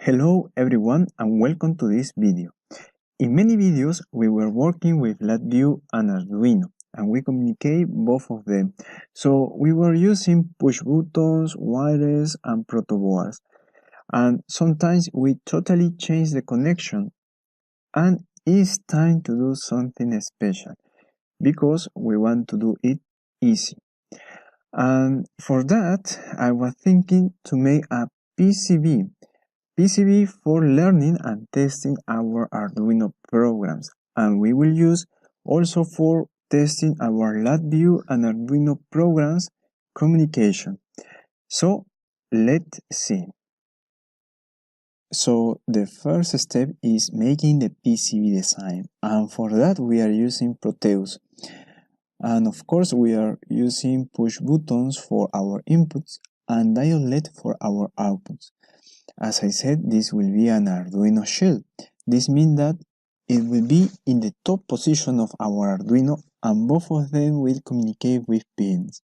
Hello everyone and welcome to this video. In many videos we were working with Labview and Arduino and we communicate both of them. So we were using push buttons, wires and protoboards, and sometimes we totally change the connection and it's time to do something special because we want to do it easy. And for that I was thinking to make a PCB for learning and testing our Arduino programs, and we will use also for testing our Labview and Arduino programs communication. So let's see. So the first step is making the PCB design, and for that we are using Proteus. And of course we are using push buttons for our inputs and diode LED for our outputs. As I said, this will be an Arduino Shield. This means that it will be in the top position of our Arduino and both of them will communicate with pins.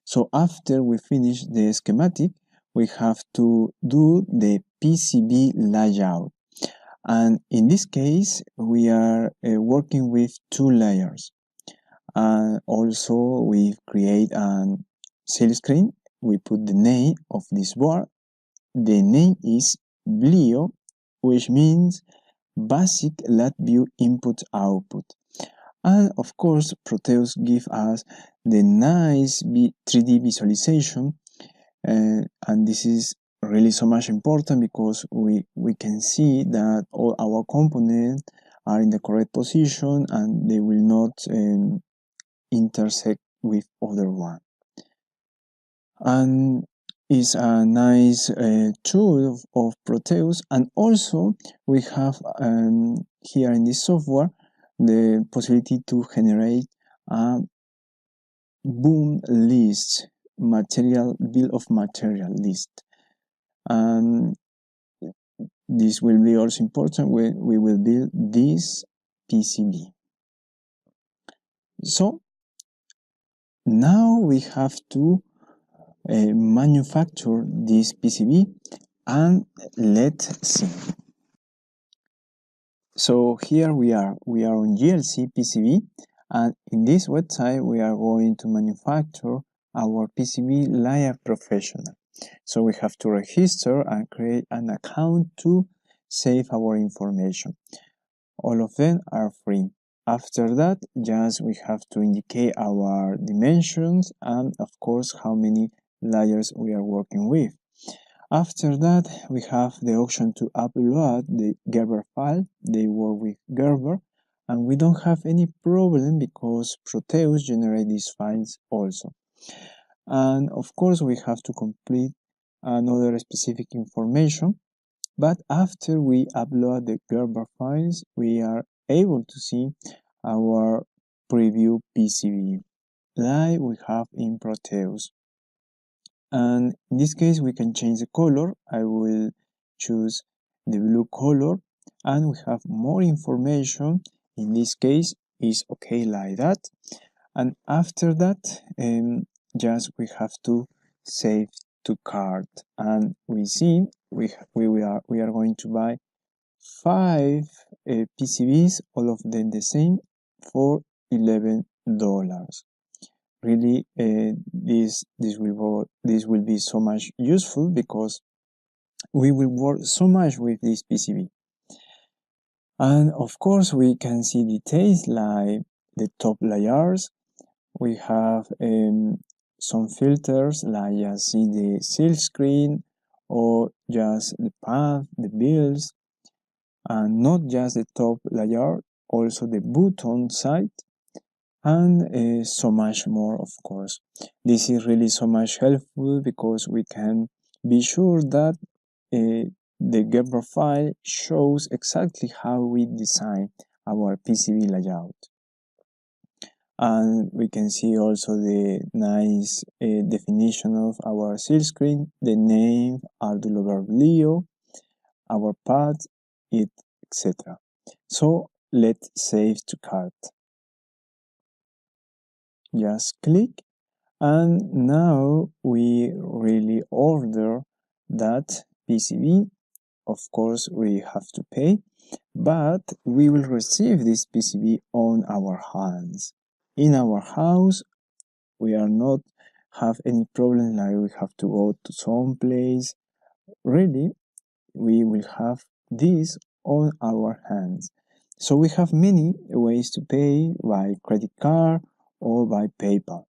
So after we finish the schematic, we have to do the PCB layout. And in this case, we are working with two layers. And also we create a silkscreen. We put the name of this board. The name is Blio, which means Basic Labview Input Output. And of course, Proteus gives us the nice 3D visualization, and this is really so much important because we can see that all our components are in the correct position and they will not intersect with other one. And is a nice tool of Proteus, and also we have here in this software the possibility to generate a BOM list, bill of material list, and this will be also important when we will build this PCB. So now we have to manufacture this PCB, and let's see. So here we are on GLC PCB, and in this website we are going to manufacture our PCB like a professional. So we have to register and create an account to save our information. All of them are free. After that, just we have to indicate our dimensions and of course how many layers we are working with. After that, we have the option to upload the gerber file. They work with gerber, and we don't have any problem because Proteus generates these files also. And of course, we have to complete another specific information. But after we upload the gerber files, we are able to see our preview PCB like we have in Proteus. And in this case we can change the color. I will choose the blue color and we have more information. In this case is okay like that, and after that just we have to save to cart, and we see we are going to buy 5 PCBs, all of them the same, for $11. Really, this will be so much useful because we will work so much with this PCB. And of course, we can see details like the top layers. We have some filters like just see the silkscreen or just the path, the builds, and not just the top layer, also the button side, and so much more, of course. This is really so much helpful because we can be sure that the gerber file shows exactly how we design our PCB layout. And we can see also the nice definition of our silkscreen, the name, Arduino Blio, our path, etc. So let's save to cart. Just click, and now we really order that PCB of course we have to pay, but we will receive this PCB on our hands. In our house, we are not have any problem like we have to go to some place. Really, we will have this on our hands. So we have many ways to pay by credit card or by PayPal.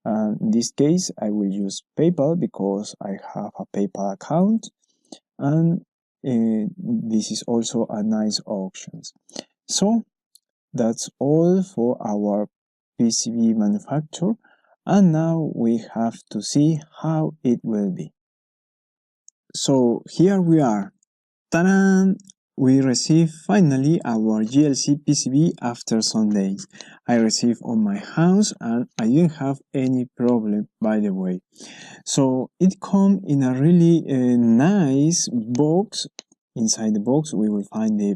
In this case, I will use PayPal because I have a PayPal account, and this is also a nice option. So that's all for our PCB manufacture, and now we have to see how it will be. So here we are. Ta-da! We received finally our GLC PCB after some days. I received on my house and I didn't have any problem, by the way. So it comes in a really nice box. Inside the box we will find the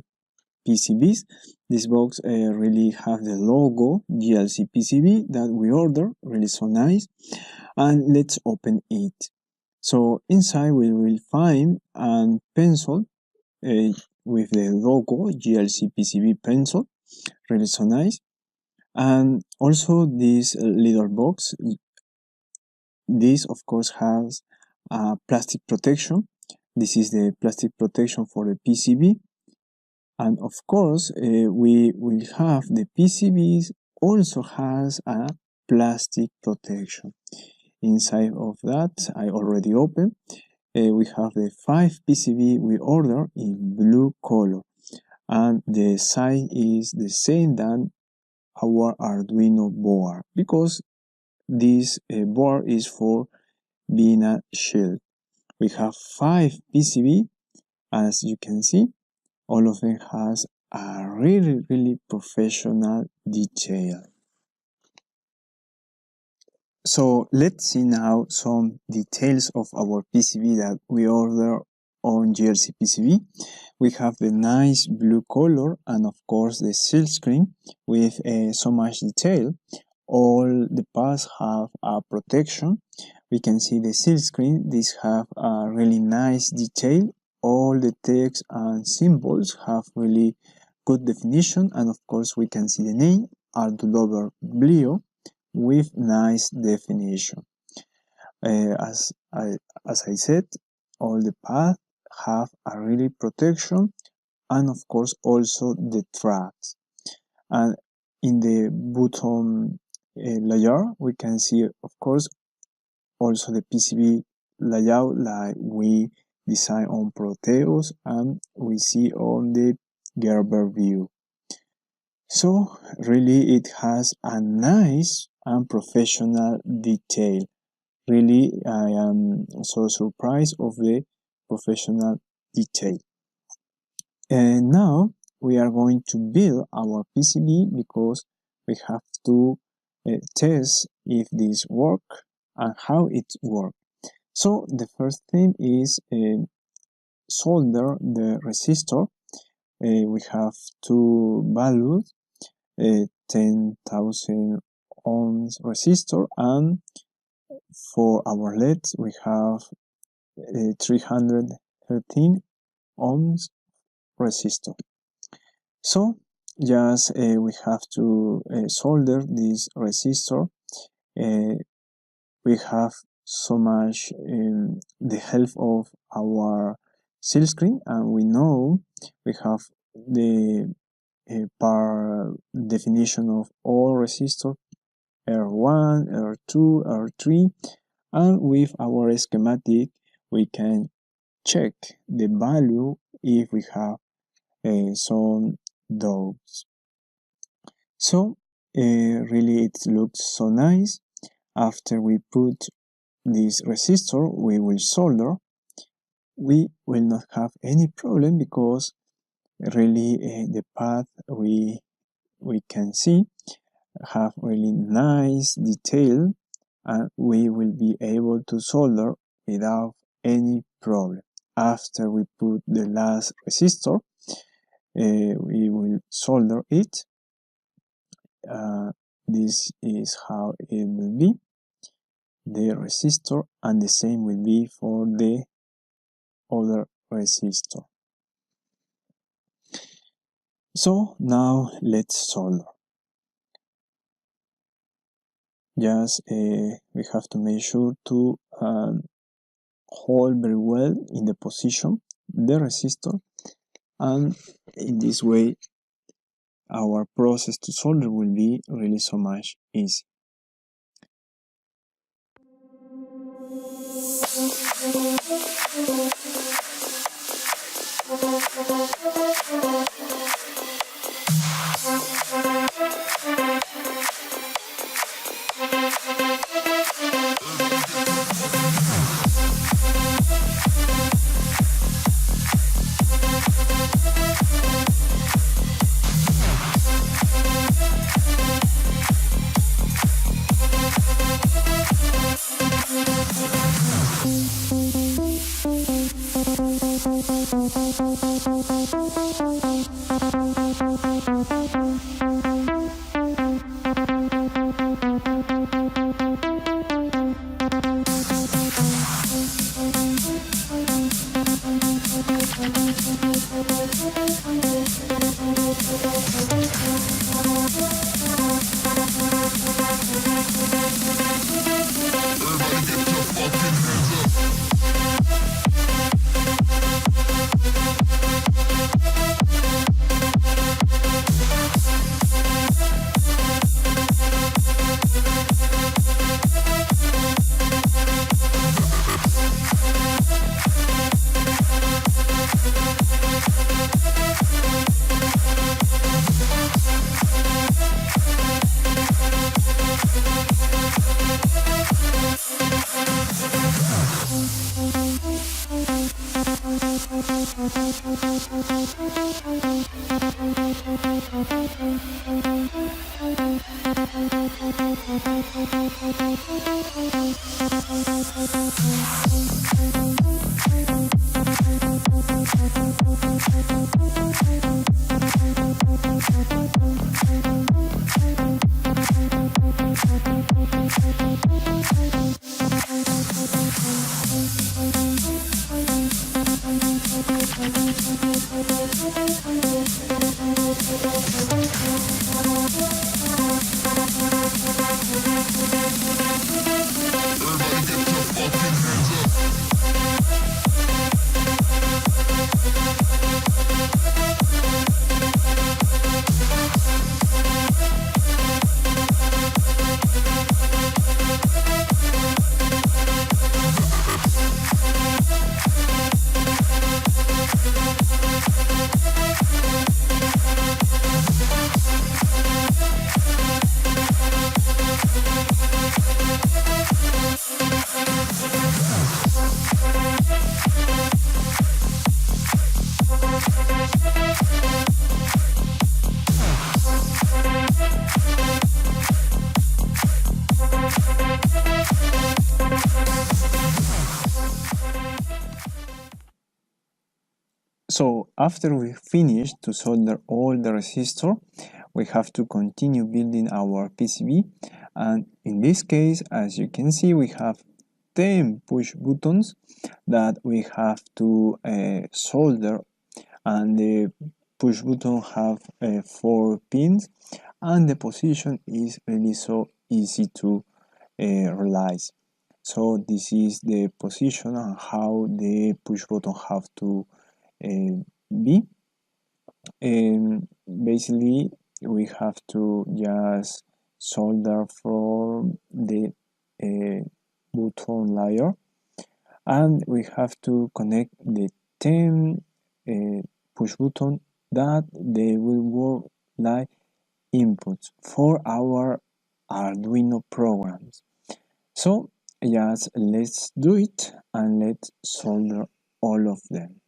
PCBs. This box really have the logo GLC PCB that we ordered, really so nice. And let's open it. So inside we will find a pencil with the logo GLC PCB pencil, really so nice. And also this little box, this of course has a plastic protection. This is the plastic protection for the PCB. And of course we will have the PCBs also has a plastic protection. Inside of that I already opened. We have the 5 PCB we ordered in blue color, and the size is the same than our Arduino board because this board is for being a shield. We have 5 PCB, as you can see. All of them has a really professional detail. So let's see now some details of our PCB that we order on GLC PCB. We have the nice blue color and of course the silkscreen with so much detail. All the parts have a protection. We can see the silkscreen. These have a really nice detail. All the text and symbols have really good definition, and of course we can see the name Arduino Blio with nice definition. As I said, all the paths have a really protection, and of course also the tracks. And in the bottom layer we can see of course also the PCB layout like we design on Proteus and we see on the Gerber view. So really it has a nice and professional detail. Really I am so surprised of the professional detail. And now we are going to build our PCB because we have to test if this works and how it works. So the first thing is solder the resistor. We have two values, 10,000 ohms resistor, and for our LEDs we have 313 ohms resistor. So just we have to solder this resistor. We have so much the help of our silkscreen, and we know we have the per definition of all resistor R1, R2, R3, and with our schematic we can check the value if we have some doubts. So really it looks so nice. After we put this resistor we will solder. We will not have any problem because really the path we can see have really nice detail, and we will be able to solder without any problem. After we put the last resistor we will solder it. This is how it will be, the resistor, and the same will be for the other resistor. So now let's solder. Just we have to make sure to hold very well in the position the resistor, and in this way our process to solder will be really so much easy. So after we finish to solder all the resistor, we have to continue building our PCB, and in this case, as you can see, we have 10 push buttons that we have to solder, and the push button have 4 pins, and the position is really so easy to realize. So this is the position and how the push button have to be. Basically we have to just solder from the button layer, and we have to connect the 10 push button that they will work like inputs for our Arduino programs. So just let's do it and let's solder all of them.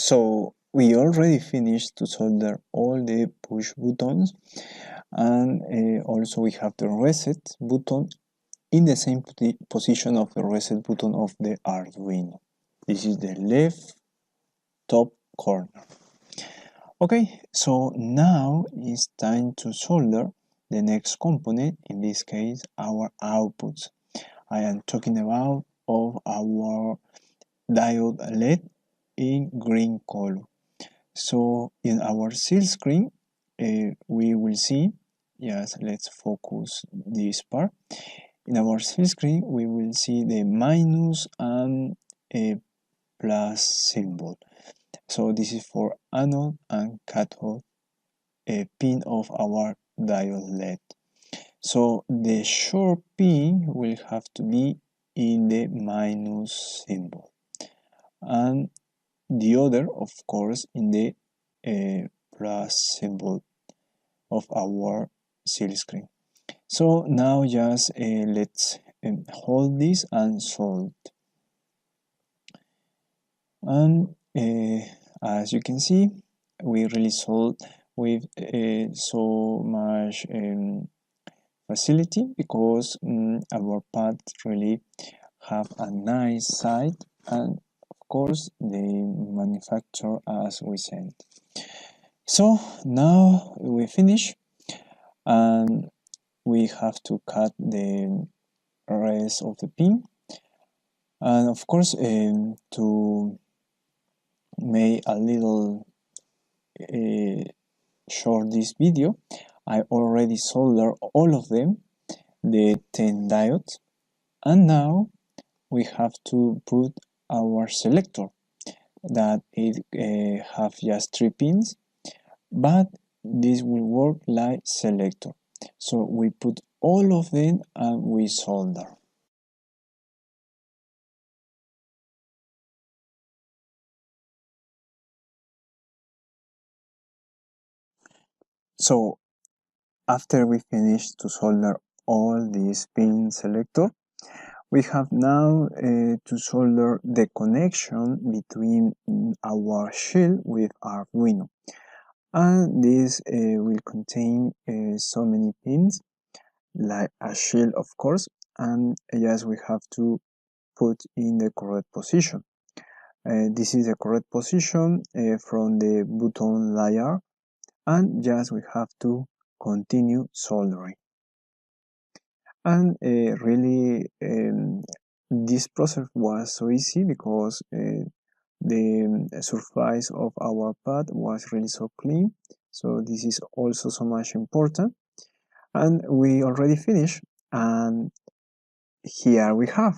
So we already finished to solder all the push buttons, and also we have the reset button in the same position of the reset button of the Arduino. This is the left top corner. Okay, so now it's time to solder the next component, in this case our outputs. I am talking about of our diode LED in green color. So in our silkscreen, we will see, yes, let's focus this part. In our silkscreen, we will see the minus and a plus symbol. So this is for anode and cathode pin of our diode LED. So the short pin will have to be in the minus symbol, and the other, of course, in the plus symbol of our silkscreen. So now just let's hold this and solve. And as you can see, we really solved with so much facility, because our part really have a nice side, and of course they manufacture as we sent. So now we finish, and we have to cut the rest of the pin, and of course to make a little short this video, I already soldered all of them, the 10 diodes, and now we have to put our selector that it have just 3 pins, but this will work like selector. So we put all of them and we solder. So after we finish to solder all these pin selector, we have now to solder the connection between our shield with Arduino. And this will contain so many pins, like a shield of course, and yes, we have to put in the correct position. This is the correct position from the button layer, and just we have to continue soldering. And really this process was so easy, because the surface of our pad was really so clean, so this is also so much important. And we already finished, and here we have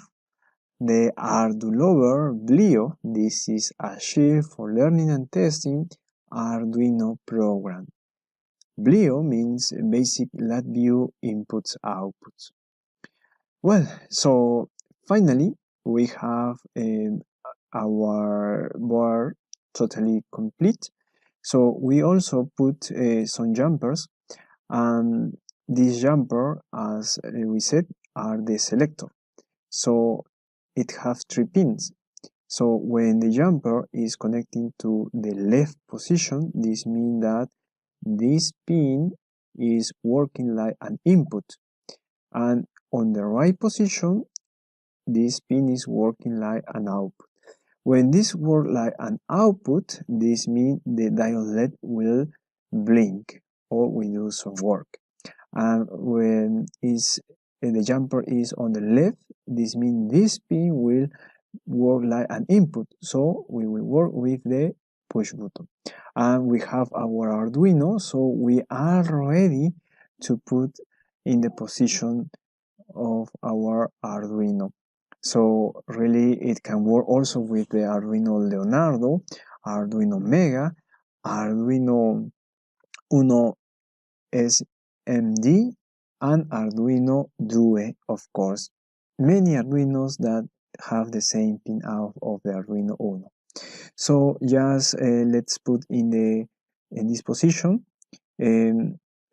the Arduino Blio. This is a shield for learning and testing Arduino program. Blio means basic Labview Input Output. Well, so finally we have our board totally complete. So we also put some jumpers, and these jumper, as we said, are the selector. So it has 3 pins. So when the jumper is connecting to the left position, this means that this pin is working like an input, and on the right position, this pin is working like an output. When this works like an output, this means the diode LED will blink or will do some work. And when the jumper is on the left, this means this pin will work like an input, so we will work with the push button. And we have our Arduino, so we are ready to put in the position of our Arduino. So really it can work also with the Arduino Leonardo, Arduino Mega, Arduino Uno SMD, and Arduino Due, of course. Many Arduinos that have the same pin out of the Arduino Uno. So just let's put in this position.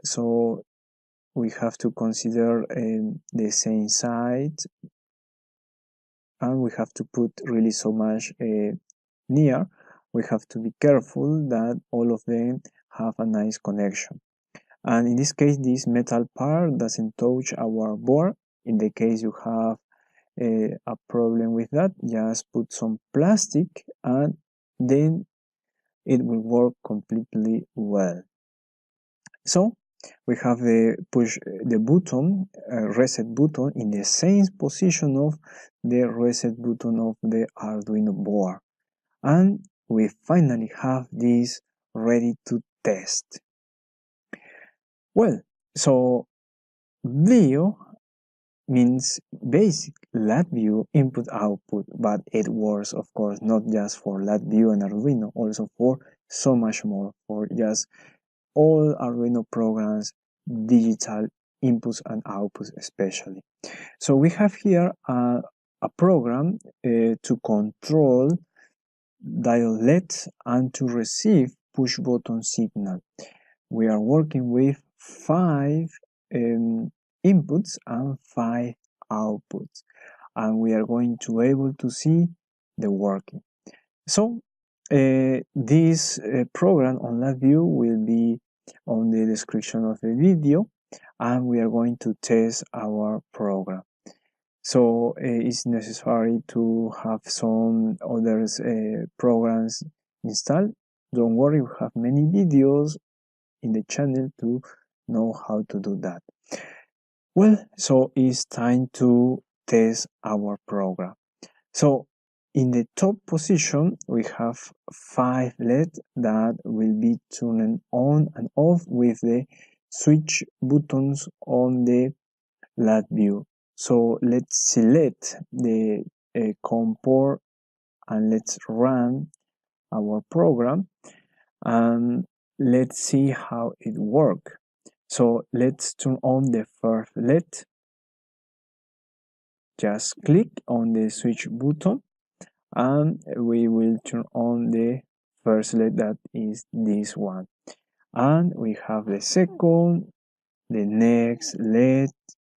So we have to consider the same side, and we have to put really so much near, we have to be careful that all of them have a nice connection. And in this case, this metal part doesn't touch our board. In the case you have a problem with that, just put some plastic and then it will work completely well. So we have the button, reset button, in the same position of the reset button of the Arduino board. And we finally have this ready to test. Well, so Blio means basic Labview Input Output, but it works, of course, not just for Labview and Arduino, also for so much more, for just all Arduino programs, digital inputs and outputs especially. So we have here a program to control diode LEDs and to receive push button signal. We are working with 5 inputs and 5 outputs, and we are going to be able to see the working. So this program on Labview will be on the description of the video, and we are going to test our program. So it's necessary to have some other programs installed. Don't worry, we have many videos in the channel to know how to do that. Well, so it's time to test our program. So in the top position, we have 5 LEDs that will be turned on and off with the switch buttons on the Labview. So let's select the COM port and let's run our program and let's see how it works. So let's turn on the first LED. Just click on the switch button and we will turn on the first LED, that is this one. And we have the second, the next LED,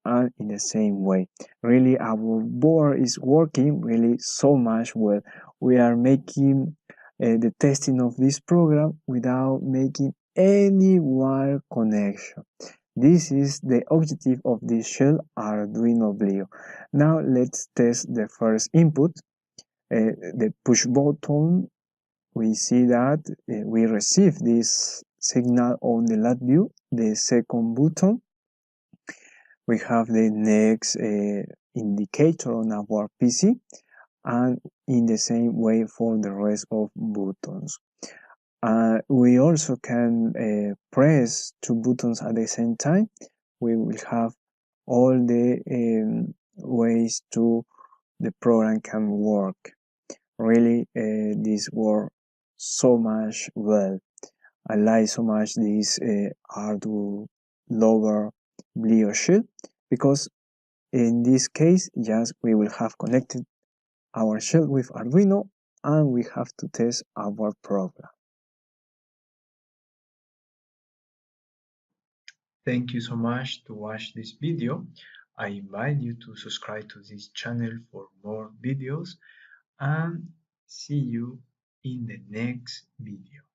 and in the same way. Really, our board is working really so much well. We are making the testing of this program without making any wire connection. This is the objective of this shell Arduino Blio. Now let's test the first input, the push button. We see that we receive this signal on the Labview. The second button, we have the next indicator on our PC, and in the same way for the rest of buttons. We also can press 2 buttons at the same time. We will have all the ways to the program can work. Really, this works so much well. I like so much this Arduino Blio Shield, because in this case, just we will have connected our shell with Arduino and we have to test our program. Thank you so much to watch this video. I invite you to subscribe to this channel for more videos and see you in the next video.